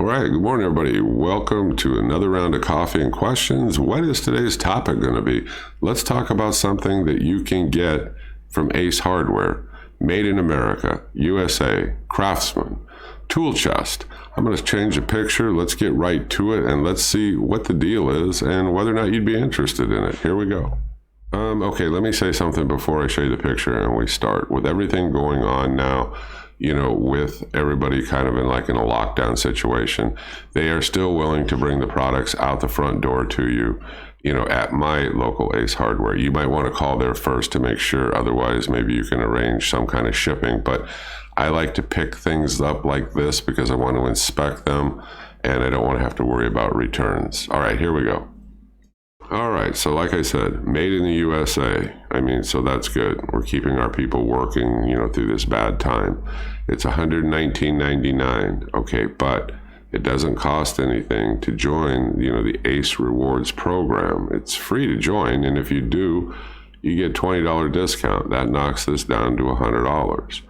All right, good morning, everybody. Welcome to another round of coffee and questions. What is today's topic going to be? Let's talk about something that you can get from Ace Hardware, made in America, USA, Craftsman, tool chest. I'm going to change the picture. Let's get right to it, and let's see what the deal is and whether or not you'd be interested in it. Here we go. Okay, let me say something before I show you the picture and we start. With everything going on now, with everybody kind of in a lockdown situation, they are still willing to bring the products out the front door to you, at my local Ace Hardware. You might want to call there first to make sure. Otherwise, maybe you can arrange some kind of shipping. But I like to pick things up like this because I want to inspect them and I don't want to have to worry about returns. All right, here we go. All right, so like I said, made in the USA. So that's good. We're keeping our people working, through this bad time. It's $119.99. Okay, but it doesn't cost anything to join, the Ace Rewards program. It's free to join, and if you do, you get $20 discount. That knocks this down to $100.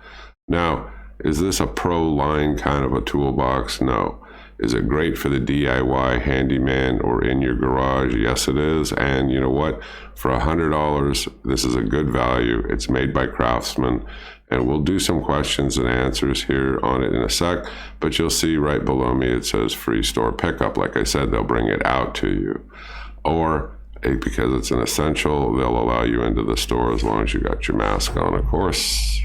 Now, is this a pro line kind of a toolbox? No. Is it great for the DIY handyman or in your garage? Yes, it is. And you know what? For $100, this is a good value. It's made by Craftsman. And we'll do some questions and answers here on it in a sec. But you'll see right below me, it says free store pickup. Like I said, they'll bring it out to you. Or because it's an essential, they'll allow you into the store as long as you got your mask on, of course.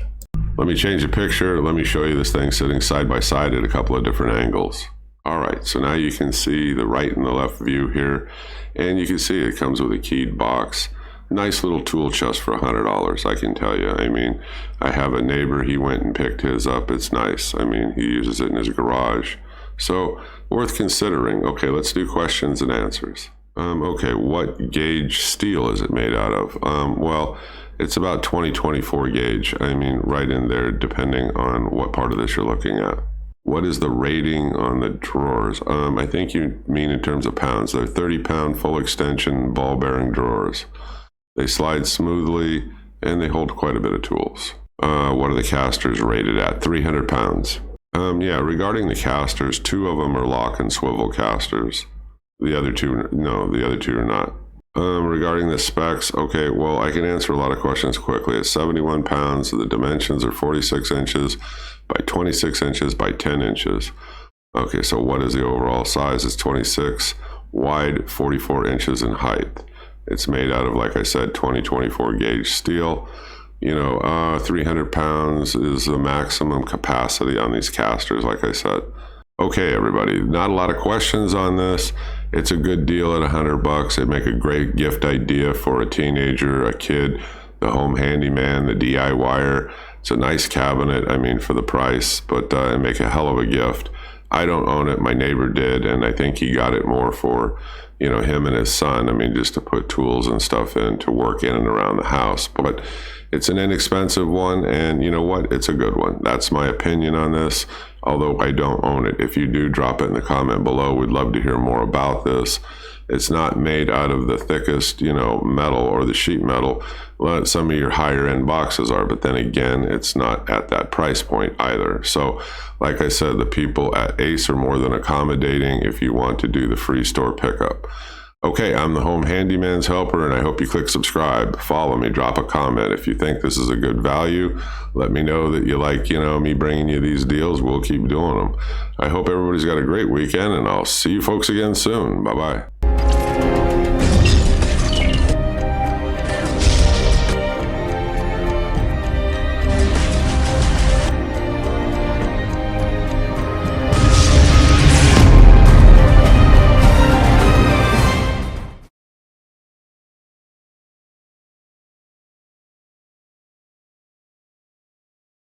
Let me change the picture. Let me show you this thing sitting side by side at a couple of different angles. All right, so now you can see the right and the left view here, and you can see it comes with a keyed box. Nice little tool chest for $100, I can tell you. I have a neighbor, he went and picked his up. It's nice. He uses it in his garage. So, worth considering. Okay, let's do questions and answers. Okay, what gauge steel is it made out of? Well, it's about 20-24 gauge. Right in there, depending on what part of this you're looking at. What is the rating on the drawers? I think you mean in terms of pounds. They're 30-pound full extension ball bearing drawers. They slide smoothly and they hold quite a bit of tools. What are the casters rated at? 300 pounds. Yeah, regarding the casters, 2 of them are lock and swivel casters. The other two are not. Regarding the specs, okay, well, I can answer a lot of questions quickly. It's 71 pounds. The dimensions are 46 inches by 26 inches by 10 inches. Okay, so what is the overall size? It's 26 wide, 44 inches in height. It's made out of, like I said, 20-24 gauge steel. 300 pounds is the maximum capacity on these casters, like I said. Okay, everybody, not a lot of questions on this. It's a good deal at $100. They make a great gift idea for a teenager, a kid, the home handyman, the DIYer. It's a nice cabinet, for the price, but it make a hell of a gift. I don't own it. My neighbor did, and I think he got it more for, him and his son. Just to put tools and stuff in to work in and around the house. But it's an inexpensive one, and you know what? It's a good one. That's my opinion on this, although I don't own it. If you do, drop it in the comment below. We'd love to hear more about this. It's not made out of the thickest, metal or the sheet metal. Well, some of your higher end boxes are, but then again, it's not at that price point either. So, like I said, the people at Ace are more than accommodating if you want to do the free store pickup. Okay, I'm the home handyman's helper, and I hope you click subscribe, follow me, drop a comment. If you think this is a good value, let me know that you like, me bringing you these deals. We'll keep doing them. I hope everybody's got a great weekend, and I'll see you folks again soon. Bye-bye.